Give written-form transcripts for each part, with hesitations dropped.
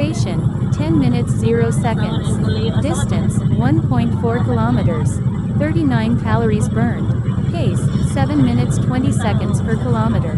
Duration, 10 minutes 0 seconds. Distance, 1.4 kilometers. 39 calories burned. Pace, 7 minutes 20 seconds per kilometer.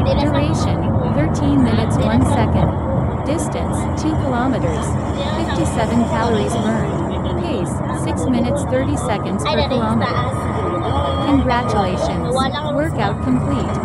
Duration, 13 minutes 1 second. Distance, 2 kilometers. 57 calories burned. Pace, 6 minutes 30 seconds per kilometer. Congratulations! Workout complete.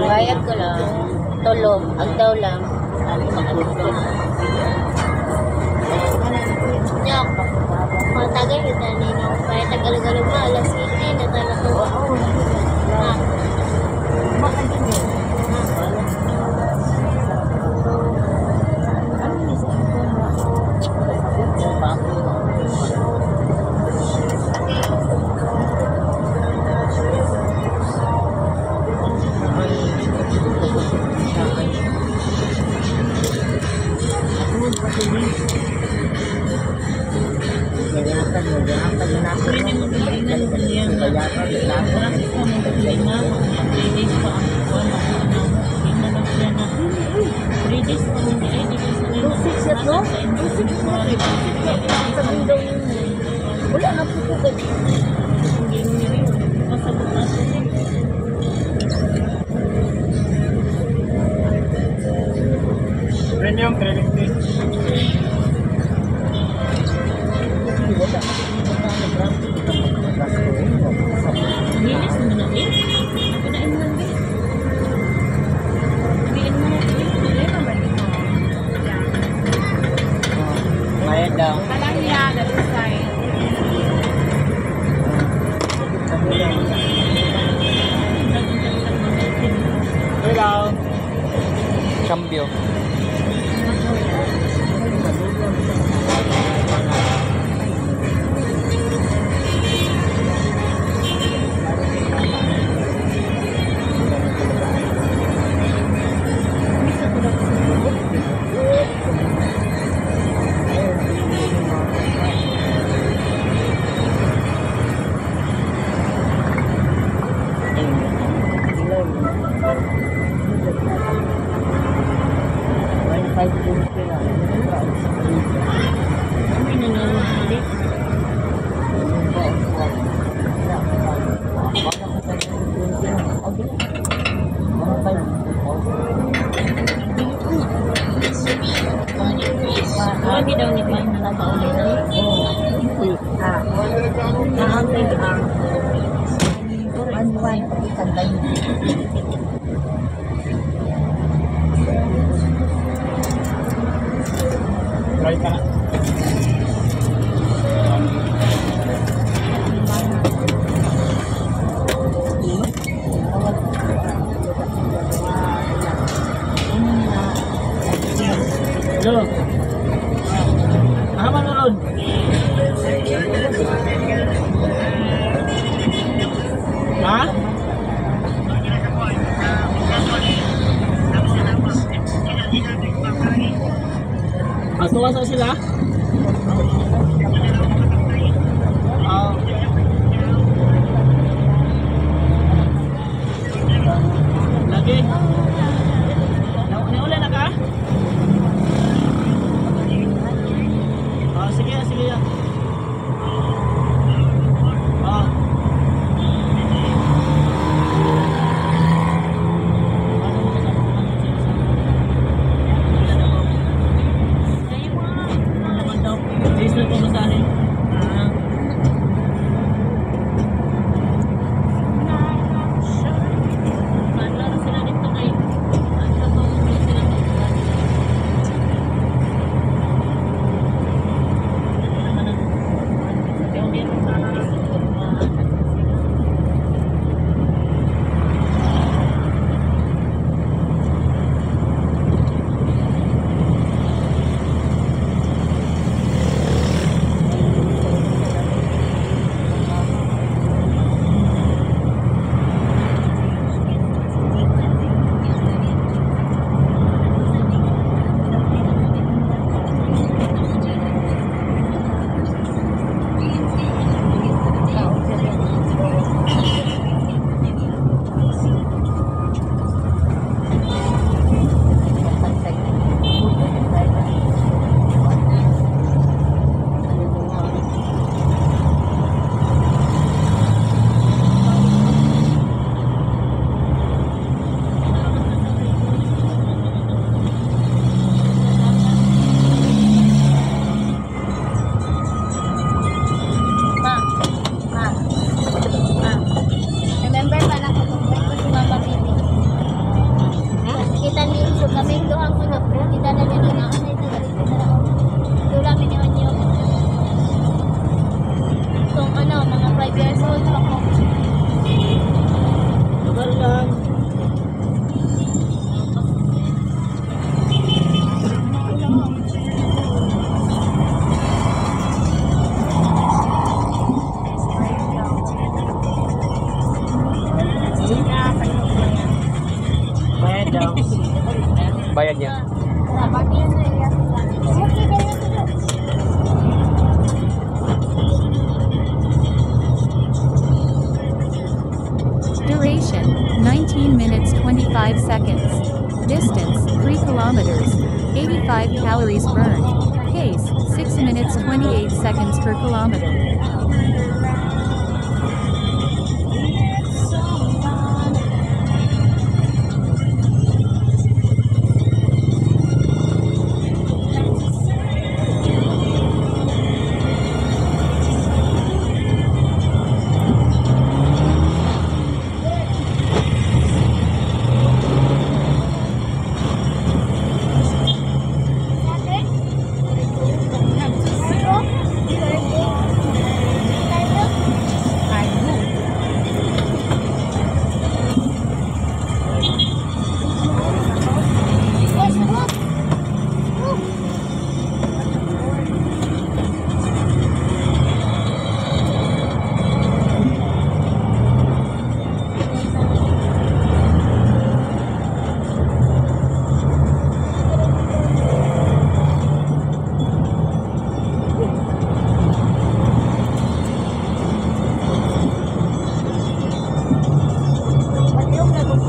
Bayad ko lang. Tulog. Agdaw lang. Nyok. Matagal yun na nino. Kaya tagal-galang mo. Alas 7 na tayo ko. Ha? Wala na po po kayo. Premium credit card. Linis naman natin. Ako na lang din. Sabihin mo natin. Cambio. Lagi daw ni Juan na nagpaulit na yun. Nakantay ang Juan, pagkikantay. Try ka na. Hello. Aha manood. Ha? Asa sila? Lagi. Naula na ka? Sige ya. Bayad niya. Duration, 19 minutes 25 seconds. Distance, 3 kilometers. 85 calories burned. Pace, 6 minutes 28 seconds per kilometer.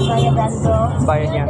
Bayad niya.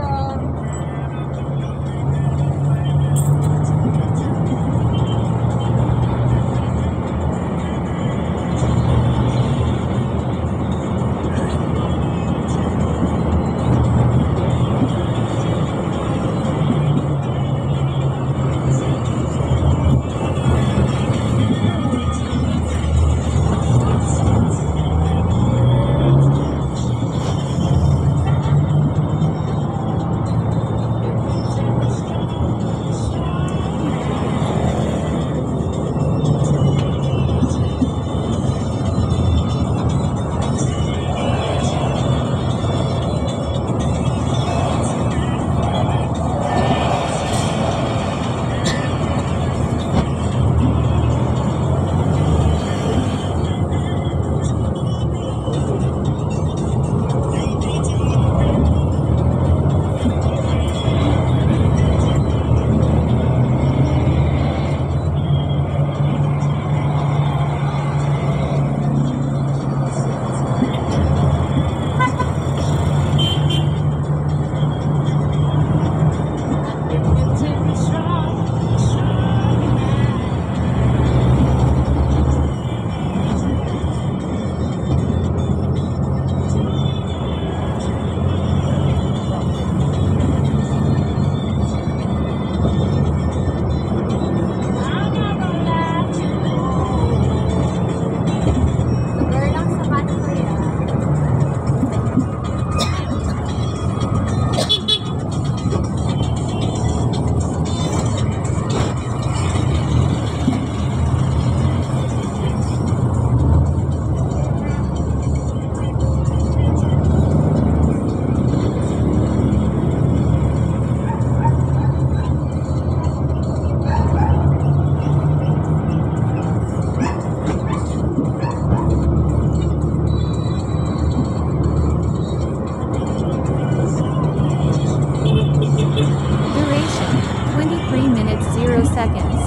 Duration, 23 minutes 0 seconds.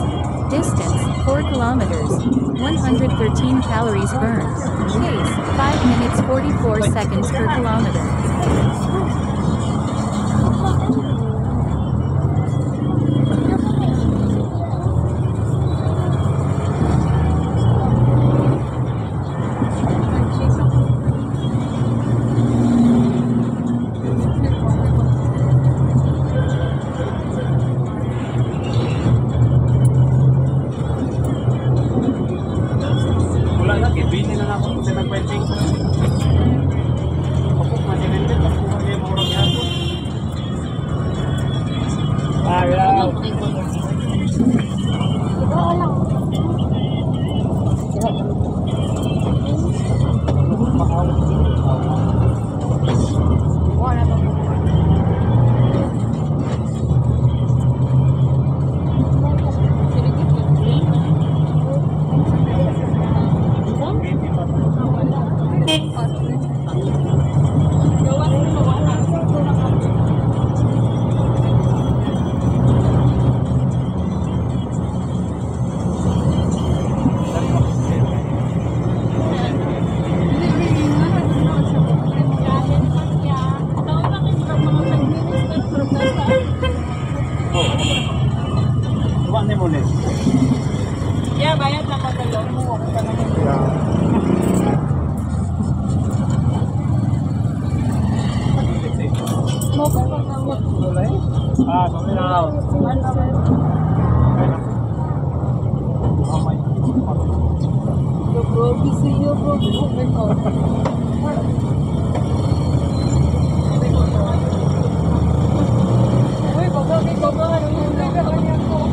Distance, 4 kilometers. 113 calories burned. Pace, 5 minutes 44 seconds per kilometer. Wala na, kibini na ako kung sila pwedeng. Kapag masinindin, tapos kung hindi maurang yato. Ayaw. Tuwa ni mo ulit. Yeah, bayad na pagkalong mo. Ah, sabi na lang. Bro, busy you, bro. Uy, baba, ano yung nagkakanya ko?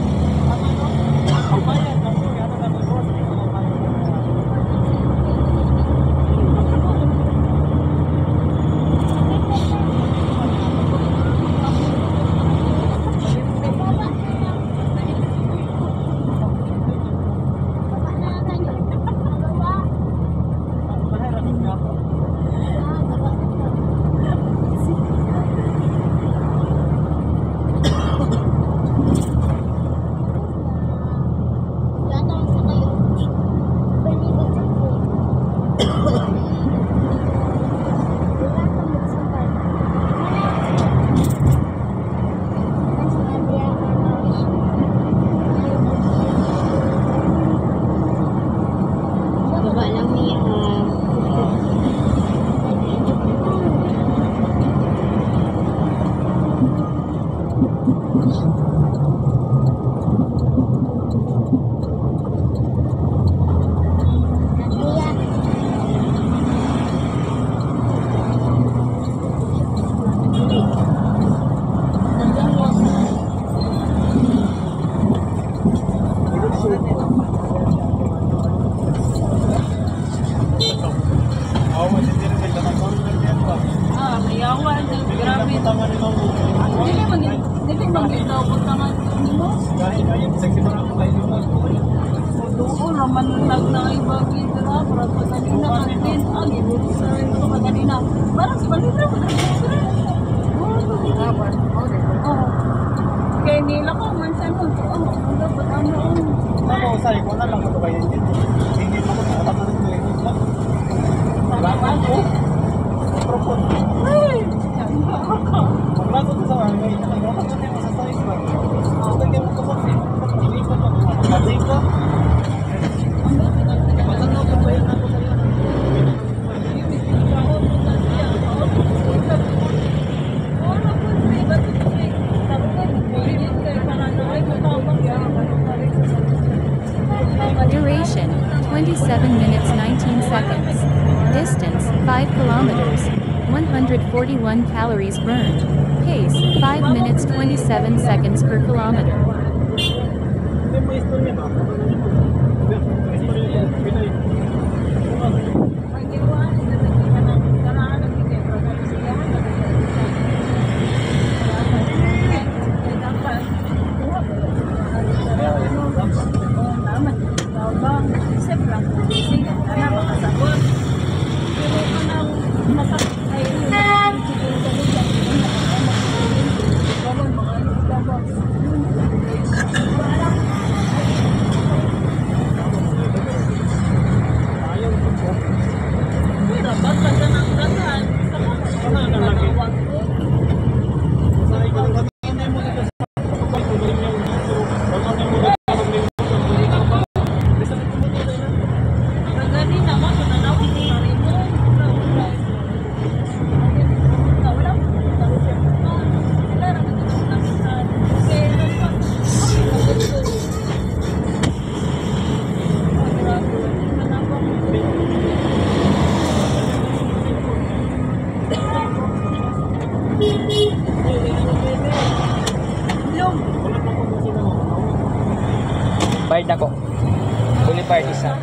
nakita nga nito. Dili man ito pagtangan nimo. Kahit sexy pa ako kayo mo. Oo, naman nag-naiba dira para sa kanina kantin. Agi mo sa ito kanina. Parang sa kanina ko na. Oh. Kaya nila ko man sa mo. Oh, ang dapat ano. Ako sa ko na lang ko kayo din. Hindi mo ko nakatama ng lingkod lang. Salamat po. Propon. Ay! Maglato ko sa mga ngayon. Naglato ko sa sa size ba? Ako kaya mo ko sa hindi ko pa. Matay ko. Matanaw ko ba yan ako sa iyo? Duration 27 minutes 19 seconds. Distance 5 kilometers. 141 calories burned. Pace 5 minutes 27 seconds per kilometer. Hindi mo istorya ba? Bayad ako. Uli part isa.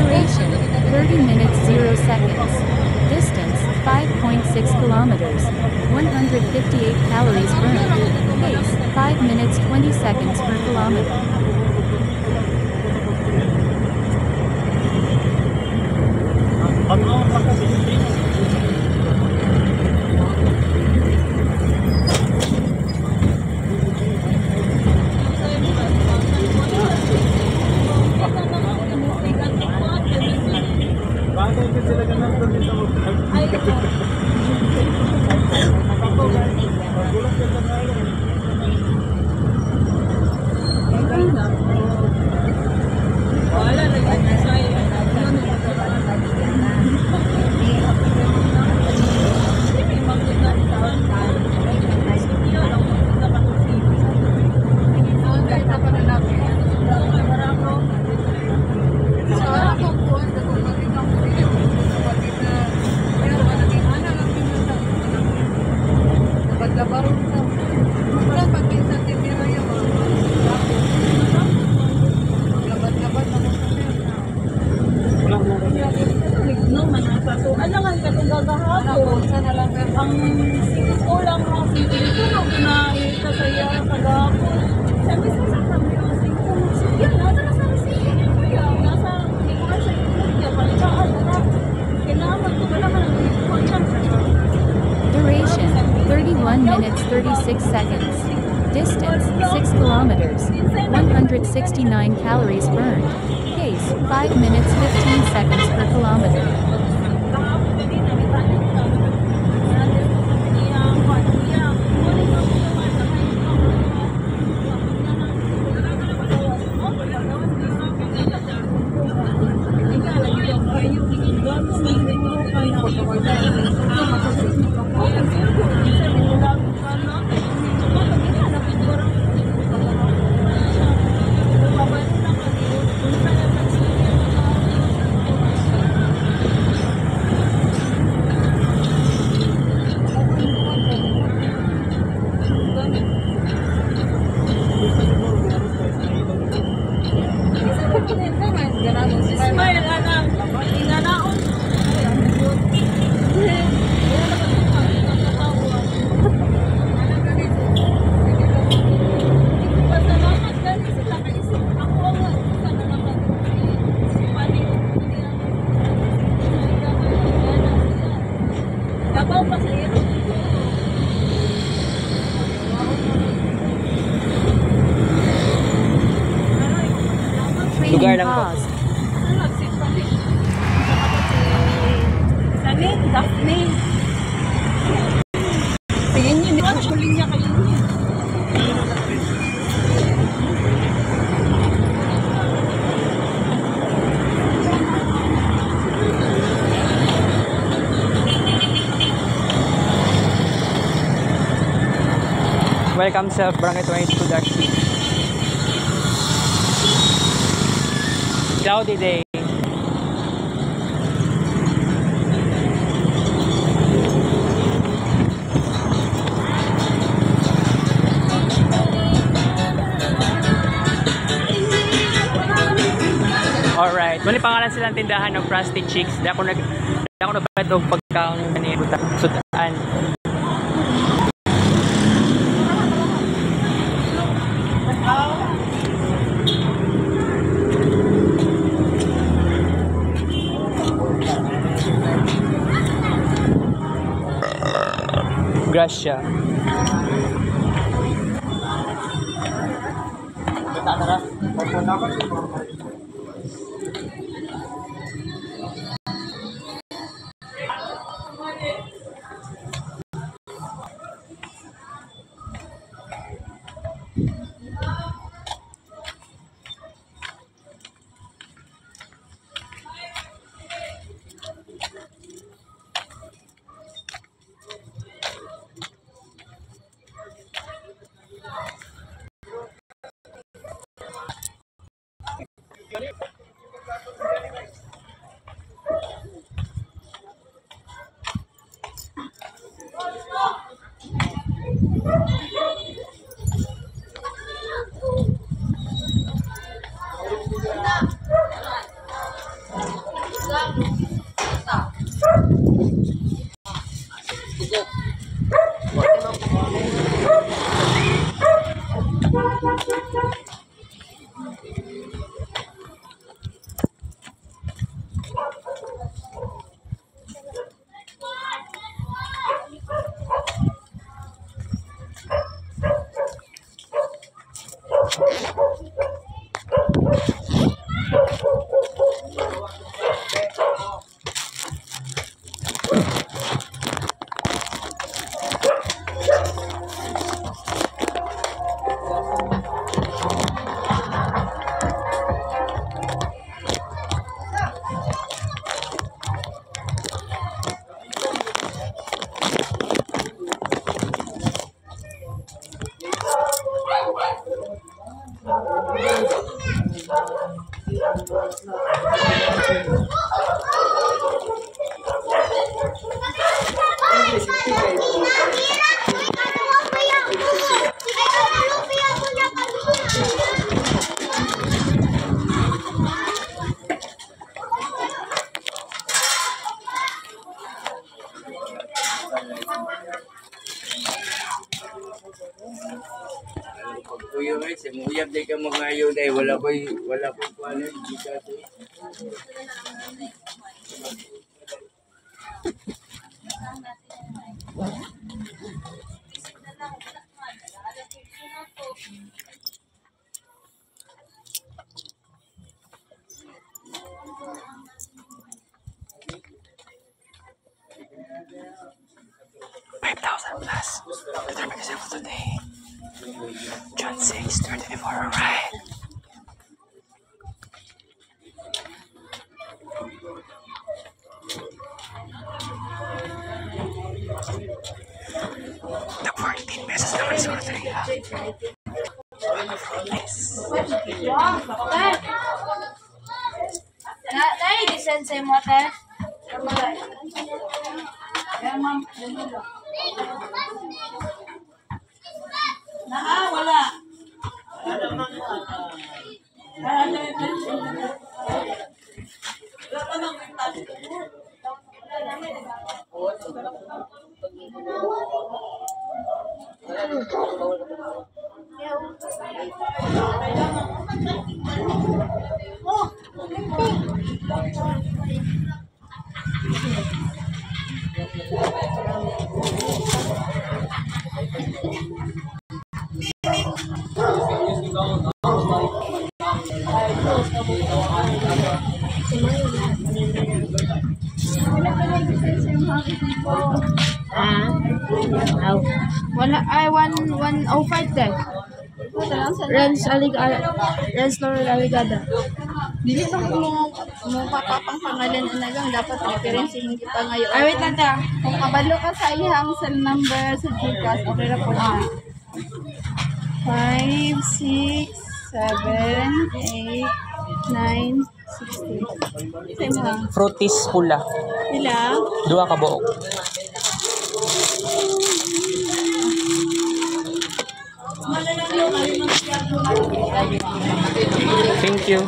Duration 30 minutes 0 seconds. Distance 5.6 kilometers. 158 calories burned. Pace 5 minutes 20 seconds per kilometer. Ano pa kasi hindi. Bago din sila ganun doon dito. Wala na yan. 6 seconds. Distance, 6 kilometers. 169 calories burned. Pace, 5 minutes 15 seconds per kilometer. Lugar Training lang po. paused. Daphne. Tingin niyo, di ba? Huling niya kayo. Welcome sa Barangay 22-6. Cloudy day. Alright. Mali pangalan silang tindahan ng Frosty Chicks. Di ako nagbayad og pagkaon ni Sudan. Gracia. Kuya may semuyab di ka mga ayo dai wala ko'y kuano di ka to. Beautiful today. June 6, 2024, alright. The 14 pesos naman sa order. Nice. Nai-sensei mo, te? Wala. Wala, ay, 105 te. Renz Laurel Aligada. Dili na mo papapang pangalan na nagang dapat referencing kita ngayon. Ay, wait lang ta. Kung kabalo ka sa iyang cell number sa Gcash, okay na po siya. 5, 6, 7, 8, 9, 16. Same ha. Fruities pula. Sila? Dua ka buok. Thank you.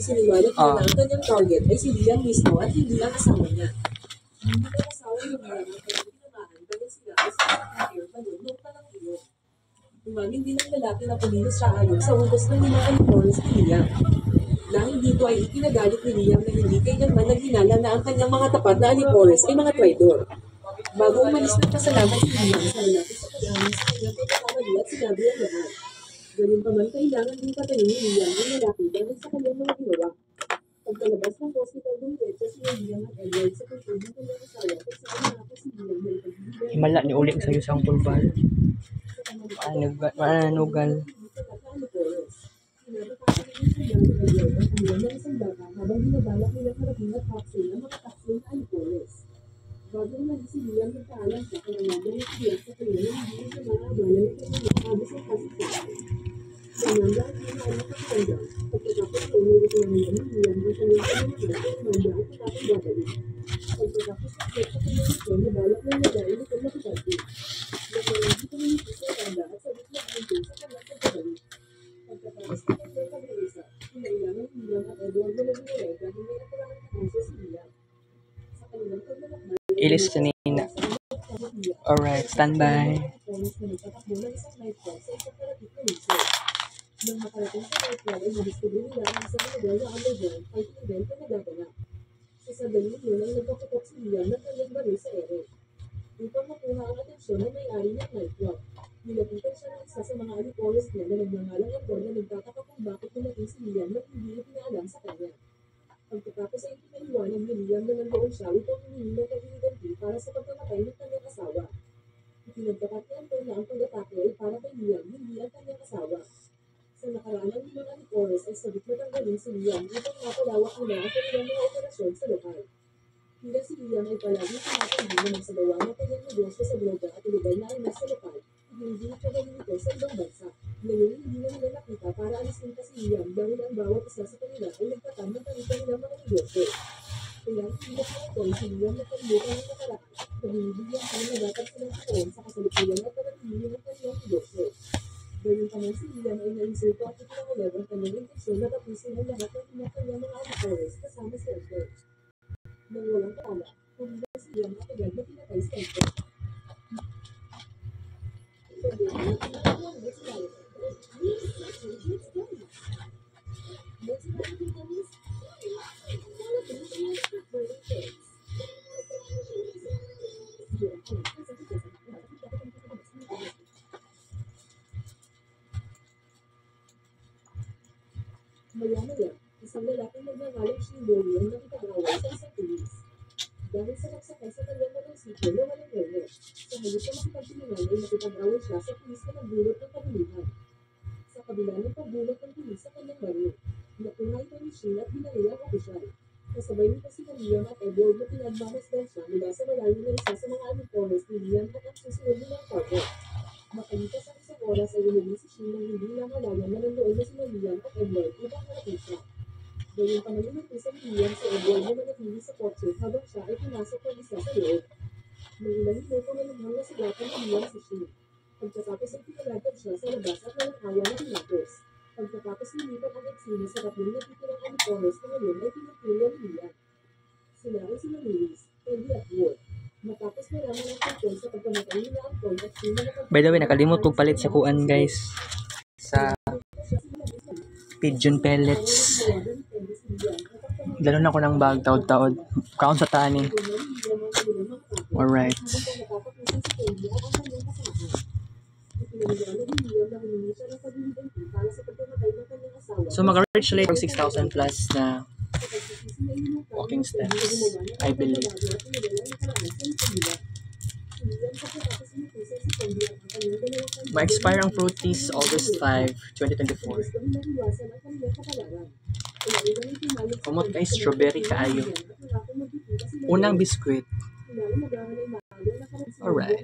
Siniwalat na ang kanyang target ay si Liam mismo at hindi lang kasama niya. Hindi na kasama yung mga tinamaan dahil sila ay sa computer pa noon nung palakilo. Umamin din ang lalaki na pumilos sa ayon sa utos ng mga alipores ni Liam. Dahil dito ay ikinagalit ni Liam na hindi kailanman naghinala na ang kanyang mga tapat na alipores ay mga traidor. Bago umalis ng pasalamat si Liam sa lalaki sa pag-amin sa kanyang pagkakamali at sinabi ang lahat. Ganun pa man, kailangan din patayin ni Liam ang lalaki dahil sa kanyang mga ginawa. Pagkalabas ng hospital ng Petsa si Liam at Edward sa pagtulong ng kanyang asawa at sa kanyang si Liam na ipagbibigay. Himala ni uling sa isang pulbal. Manugal. Habang binabalak nilang harapin at kapsul ng mga kapsul na alipores. Bago umalis si Liam nagpaalam siya kaya nandang siya sa kanya na hindi sa mga abala ng kanyang habis ng kasipin. Fernanda at Liam at Fernanda, pagkatapos pumilit na Liam ng Liam na kanyang kanyang at Fernanda at katapos babalik. Pagkatapos sa kanyang kanyang nabalak ng nagay na kanyang kapatid. Nakalagi kanyang Huwag mo nag-iwalay dahil may nakulangan ng puso si Liam. Sa kanilang paglalakbay, Ilis sa Nina. Alright, standby. Forest na nagtatakbo ng isang nightclub sa isang kalapit na lungsod. Nang makarating sa nightclub ay nadiskubre nila ang isang model na underground ay event na nagaganap. Sa sandali yun ay nagpaputok si Liam ng kanyang baril sa ere. Upang makuha ang atensyon ng may-ari ng nightclub, nilapitan siya ng isa sa mga alipores niya na nagngangalang Anton na nagtataka kung bakit dumating si Liam nang hindi ipinaalam sa kanya. Pagkatapos ay pinaliwanag ni Liam na nandoon siya upang humingi ng pag-iiganti para sa pagkamatay ng kanyang asawa. Ipinagtapat ni Anton na ang pag-atake ay para kay Liam, hindi ang kanyang asawa. Sa nakaraan ng limang alipores ay sabik na tanggalin si Liam upang mapalawak nila ang kanilang mga operasyon sa lokal. Hingga si Liam ay palagi tumatanggi na magsagawa ng kanyang negosyo sa droga at iligal na almas sa lokal, hindi siya gawin ito sa ibang bansa. Ngayon hindi na nila nakita para alisin pa si Liam dahil ang bawat isa sa kanila ay nagtatam ng kanilang mga negosyo. Kaya hindi na ito si Liam na pagbukan ng nakaraan, pabinibigyan pa na dapat silang karoon sa kasalukuyan at panatili ng kanilang negosyo. Gawin pa man si Liam ay naisulto at ipinangalag ang kanyang intensyon na tapusin ang lahat ng kanyang mga alipores kasama si Anton. Nang walang paala, humila si Liam at agad na pinatay si Anton. Maya-maya, isang lalaking nagngangalang Shindori ang nakipag-away sa isang pulis. Dahil sa nagsakay sa kanyang motorsiklo na walang helmet, sa halip na makipagtulungan ay nakipag-away siya sa pulis na nagbulot ng kabulihan. Sa kabila ng pagbulot ng pulis sa kanyang baril, nakuha ito ni Shin at binaril ang opisyal. Kasabay nito si Liam at Edward na pinagmamasdan siya mula sa malayo na isa sa mga alipores ni Liam at ang susunod nilang target. Makalipas ang isang oras ay lumili si Shin nang hindi namalayan na nandoon na sina Liam at Edward upang harapin siya. Gawin pa naman ng pisang Liam si Edward na manatili sa kotse habang siya ay pinasok ng isa sa loob. May ilang minuto na naghang nasugatan ni Liam si Shin. Pagkatapos ay pinalagad siya sa labas at walang awa na pinapos. Pagkatapos nilipat ang eksena sa tatlong natitirang alipores na ngayon ay pinagpilya ni Liam. Sila ay sina Lewis, Eddie at Ward. Matapos nalaman ang tungkol sa pagkamatay nila ang Anton at Shin na By the way, nakalimot kong palit sa kuan guys. Sa pigeon pellets. Dalo na ko ng bag, taod-taod. Kaon sa tani. Alright. So mag-reach later 6,000 plus na walking steps, I believe. Ma-expire ang Fruities August 5, 2024. Kumot kay strawberry kaayo. Unang biskwit. Alright.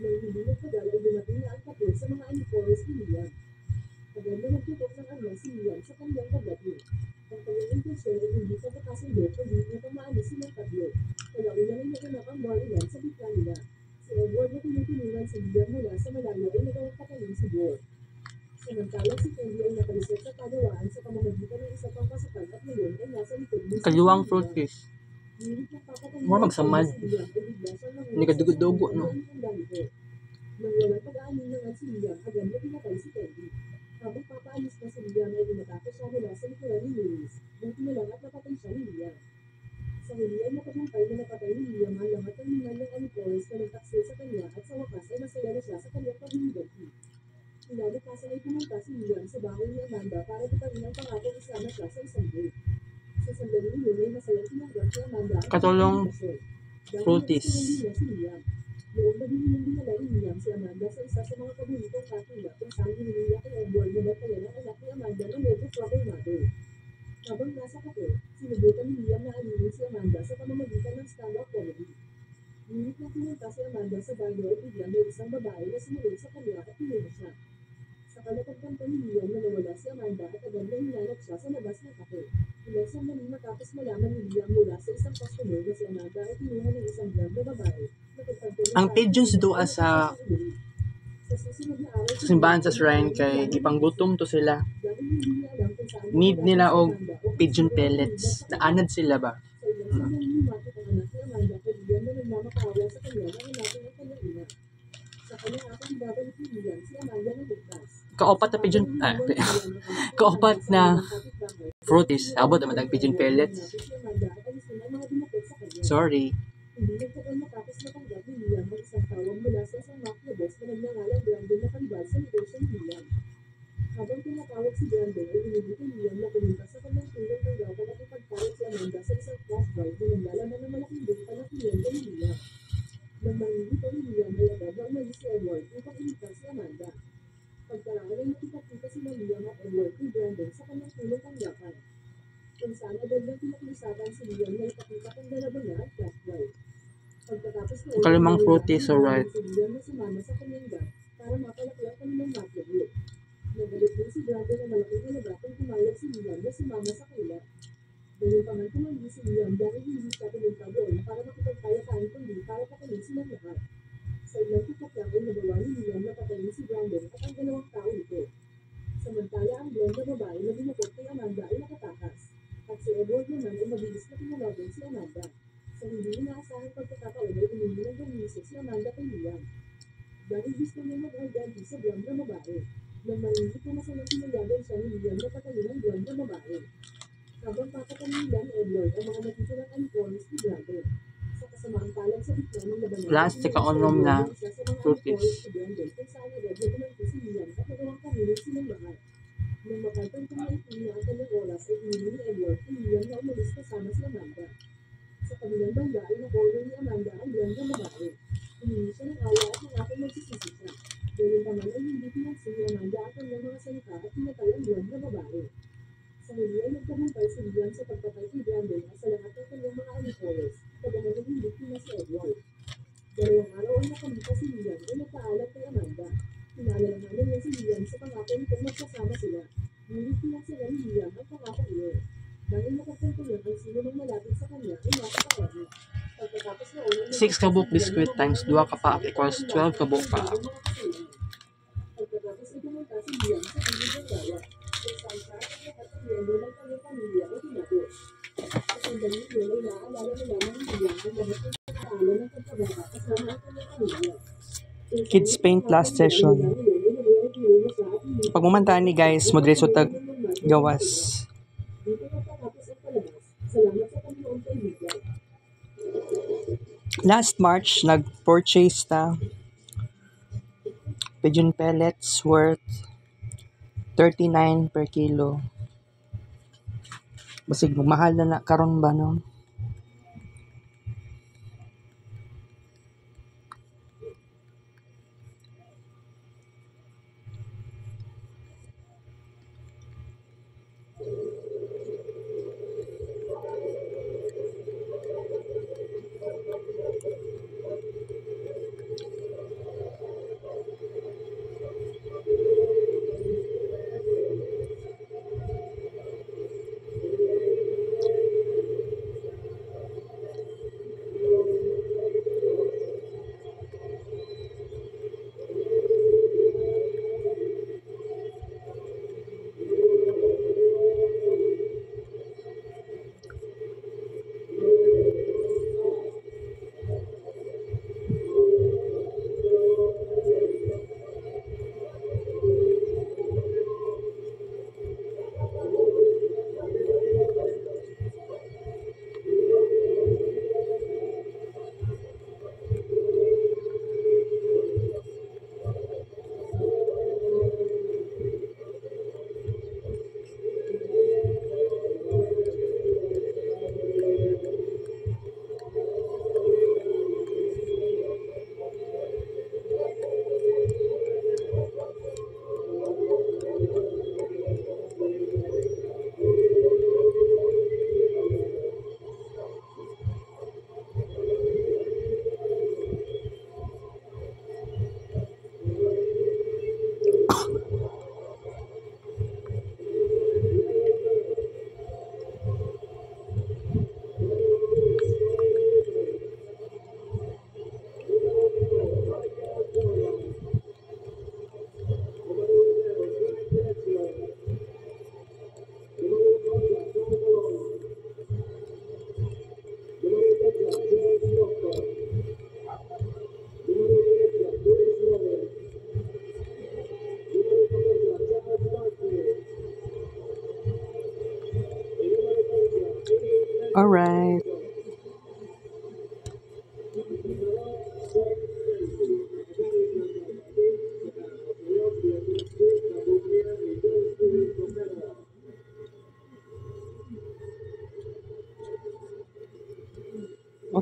Nang hindi nagtagal ay dumating na ang kapit sa mga alipores ni Liam. Agad na nagtutok ng armas si Liam sa kanyang pagdating. Ang kanyang intensyon ay hindi pagkakasundo kundi upang maalis silang tatlo. Kaya una rin naganap ang barilan sa bigla nila. Si Edward na tinutulungan si Liam mula sa malayo ay nagawang patayin si Ward. Samantalang si Candy ay nakalusot sa kagawaan sa pamamagitan ng isa pang pasukan at ngayon ay nasa likod ng Kaliwang Fruities. More magsamad. Hindi ka dugo-dugo, no? Nang walang pag-aalinlangan si Liam, agad na pinatay si Candy. Habang papaalis na si Liam ay inatakot siya mula sa likuran ni Lewis. Buti na lang at napatay siya ni Liam. Sa huli ay nakabumpay na napatay ni Liam ang lahat ng lingan ng alipores na nagtaksil sa kanya at sa wakas ay masaya na siya sa kanyang paghihigati. Kinabukasan ay pumunta si Liam sa bahay ni Amanda para tuparin ang pangako isama siya sa isang date. Sa sandali yun ay masayang tinanggap ni Amanda ang Katulong invitasyon. Dahil Fruities. nagsinungaling si Liam. Noong nabihing dinala ni Liam si Amanda sa isa sa mga paboritong katulad kung saan hinili kay Edward na batayan ang anak ni Amanda na medyo troublemaker. Habang nasa kape, sinubukan ni Liam na alinin si Amanda sa pamamagitan ng stand-up comedy. Ngunit nang pumunta si Amanda sa banyo ay biglang may isang babae na sumunod sa kanya at pinuna siya. Sa kalapagkanta ni Liam na nawala si Amanda at agad na hinanap siya sa labas ng kape. Ilang sandali matapos malaman ni Liam mula sa isang customer na si Amanda ay kinuha ng isang vlog na babae. Ang pigeons doa sa sa simbahan sa shrine kay gipanggutom to sila. Need nila og pigeon pellets. Naanad sila ba? Kaopat na pigeon kaopat na fruities. Abot naman ang pigeon pellets. Sorry. Hindi nagtagal matapos matanggap ni Liam ang isang tawag mula sa isang McLobos na nagngangalang Brandon na kanibal sa negosyo ni Liam. Habang tinatawag si Brandon ay inibig ni Liam na pumunta sa kanyang tulong tanggapan at ipagpalit si Amanda sa isang flash drive na naglalaman ng malaking benta na kliyente ni Liam. Nang manginito ni Liam ay agad na umalis si Edward upang iligtas si Amanda. Pagkaraan ay nakipagkita si Liam at Edward ni Brandon sa kanyang tulong tanggapan. Kung saan agad na pinakiusapan si Liam na ipakita kung dalawa niya at flash drive. Pagkatapos noon, Kalimang fruities, alright. si Liam na sumama sa kanyang bag para mapalaklang kanilang McLobos. Nagalit din si Brandon na malaking halaga kung pumayag si Liam na sumama sa kanila. Gayunpaman tumanggi si Liam dahil hindi siya pumunta doon para makipagpayakaan kundi para patayin silang lahat. Sa ilang tutok ay nagawa ni Liam na patayin si Brandon at ang dalawang tao nito. Samantala ang blonde na babae na binukot kay Amanda ay nakatakas. At si Edward naman ay mabilis na pinalaban si Amanda. Sa hindi inaasahang pagkakataon ay humingi ng permiso si Amanda kay Liam. Dahil gusto niya mag-identity sa blonde na babae. Nang marinig na masamang pinayagan siya ni Liam na patayin ang blonde na babae. Habang papatayin nila ni Edward ang mga natitirang uniforms ni Brandon. Sa kasamaang palad sa gitna ng labanan, Plastic ang unom na fruities. kung saan agad na tumangki si Liam at nagawang kahilig silang lahat. Nang mapagtang kumaitin na ang kanyang oras ay hinili ni Edward kay Liam na umalis kasama si Amanda. Sa kabilang banda ay nakorner ni Amanda ang blonde na babae. Humingi siya ng awa at nangakong magsisisi siya. Gayunpaman ay hindi pinansin ni Amanda ang kanyang mga salita at pinatay ang blonde na babae. Sa huli ay nagtagumpay si Liam sa pagpatay kay Brandon at sa lahat ng kanyang mga alipores, pagkaman ng hindi na si Edward. 2 araw ay nakalipas si Liam ay nagpaalam kay Amanda. Pinalalahanan niya si Liam sa pangako nitong magsasama sila. Ngunit pinasira ni Liam ang pangako iyon. Dahil nakapagtuloy ang sino ng malapit sa kanya ay nakakawa niya. Pagkatapos noon ay 6 kabuk biscuit times 2 kapak equals 12 kabuk pa. Pagkatapos ay pumunta si Liam sa piling ng gawa. Kung saan siya at ang lahat ng miyembro ng kanyang pamilya ay tinapos. Sa sandali yun ay naaalala na lamang ni Liam ang lahat ng pagkakaalam ng pagkabata kasama ang kanyang pamilya. Kids Paint last session. Pag mumantaan ni guys, modreso tag gawas. Dito natapos ang palabas. Salamat sa Panginoon kaibigan. Last March, nag-purchase ta pigeon pellets worth 39 per kilo. Basig mahal na karon ba no?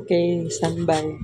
Okay, standby.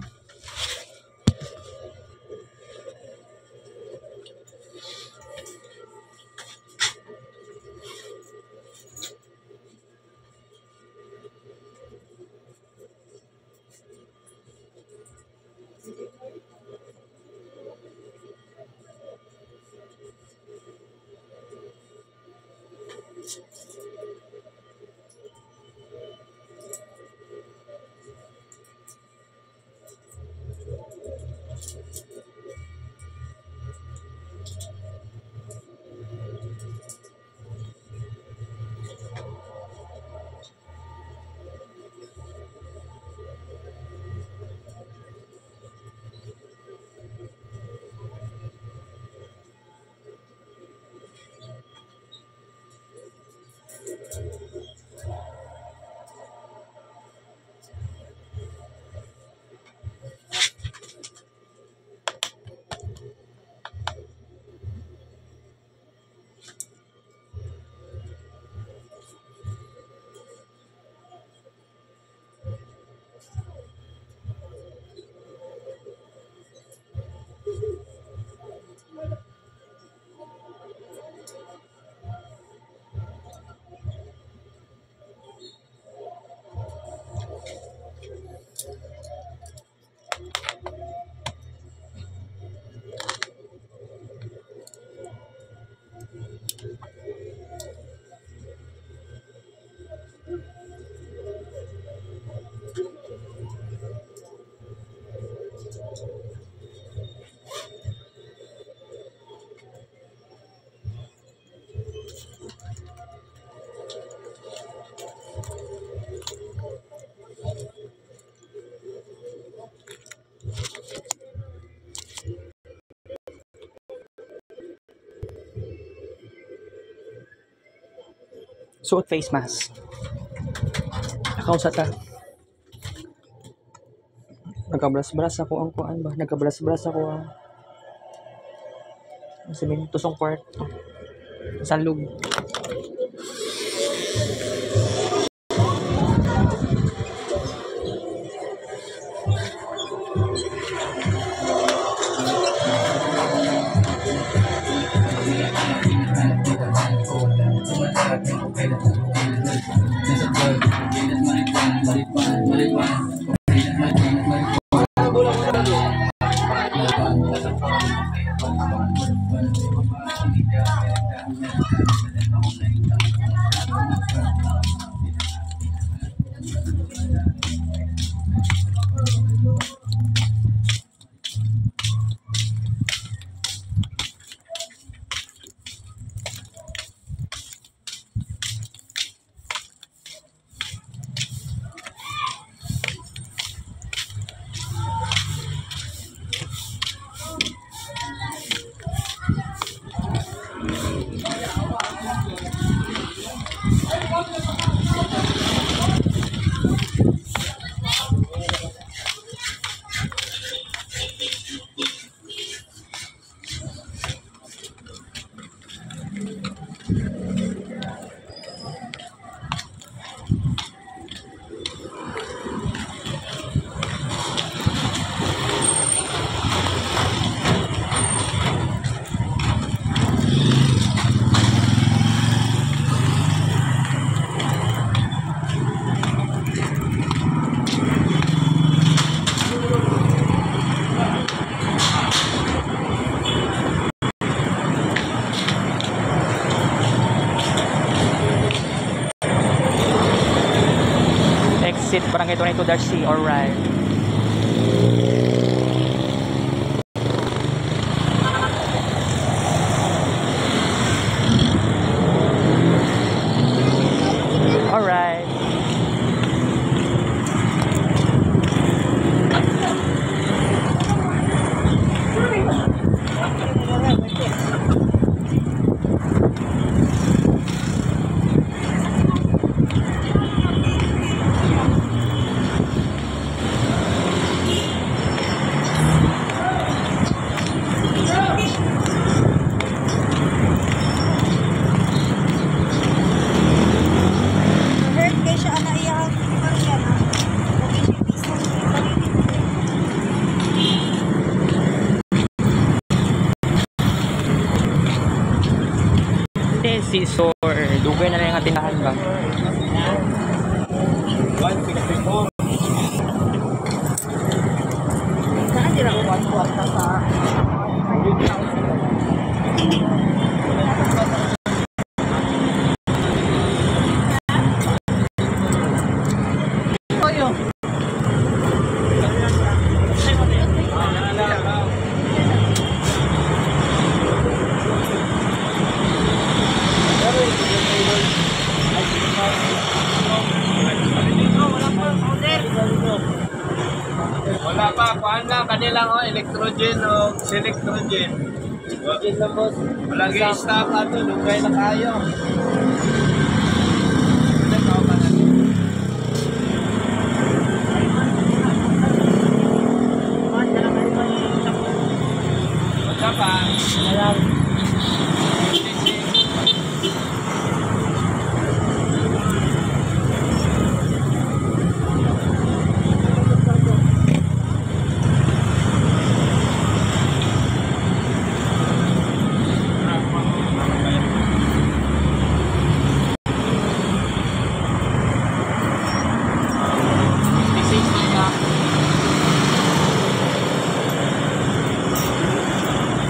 Suot face mask. Nakausa ta. Nagabras-bras ako ang kuan ba? Nagabras-bras ako ang sabihin tusong kwarto. Salug. Barangay 22-C, alright. Alright. Kani si store, dugay na lang yung tindahan ba? Wala pa, kuhaan lang. Kanilang electrogen o selectrogen. Wala kayo stock ato, lugay na kayo. Wala pa.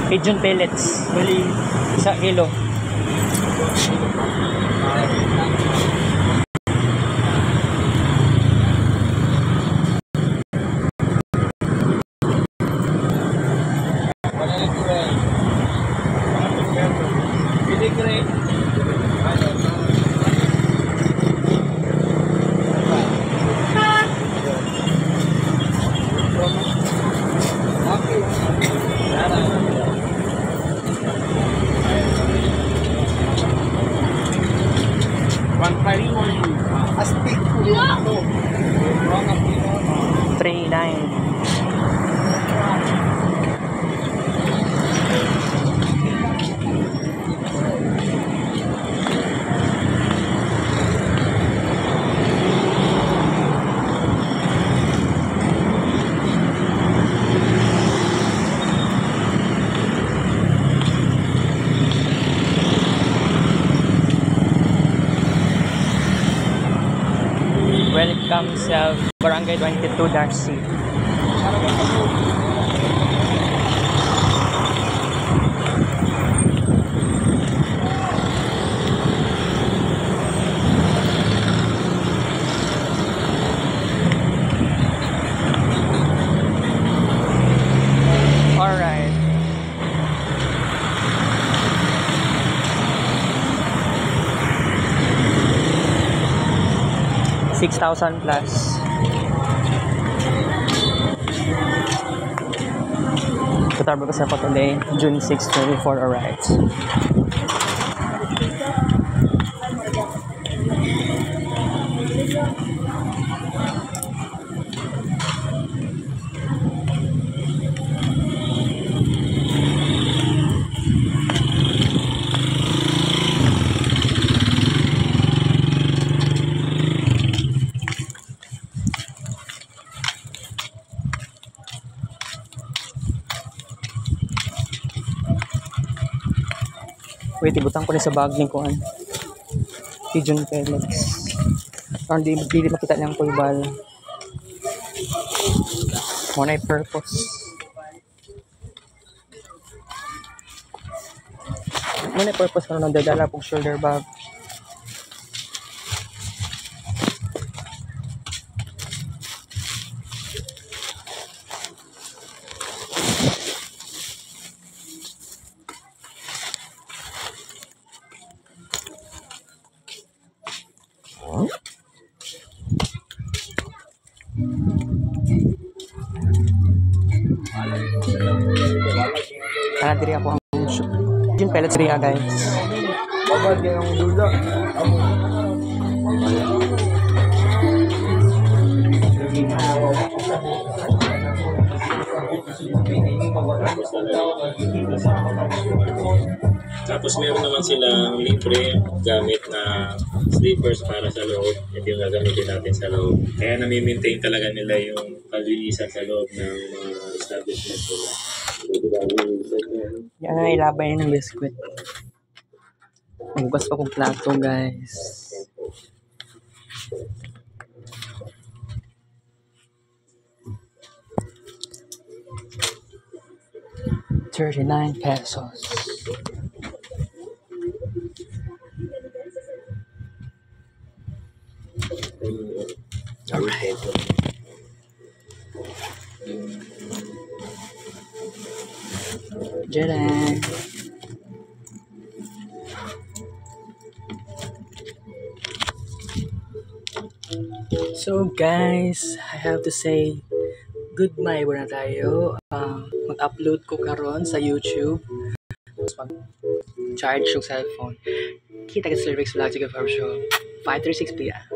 Pigeon pellets. Bali, 1 kilo. Astig. 3.9. Welcome sa Barangay 22-C. Alright. $6,000 plus. Katarbo ko sa po today, June 6, 24, alright. Wait, ibutang ko na sa bag ni Kuan. Pigeon pellets. Parang di makita lang ko yung bala. Muna yung purpose. Muna yung purpose ko nung dadala pong shoulder bag. Diri ako ang Pigeon pellets rin guys. Babad yung dula. Tapos meron naman silang libre gamit na slippers para sa loob. Ito yung gagamitin natin sa loob. Kaya nami-maintain talaga nila yung kalinisan sa loob ng mga establishment nila. Yan ang ilabay ng biscuit. Magbukas pa akong plato, guys. ₱39. Alright. Jalan. So guys, I have to say goodbye muna tayo. Mag-upload ko karon sa YouTube. Mag-charge yung cellphone. Kita ka sa Cervix Vlog, sige for sure. 5:36 p.m.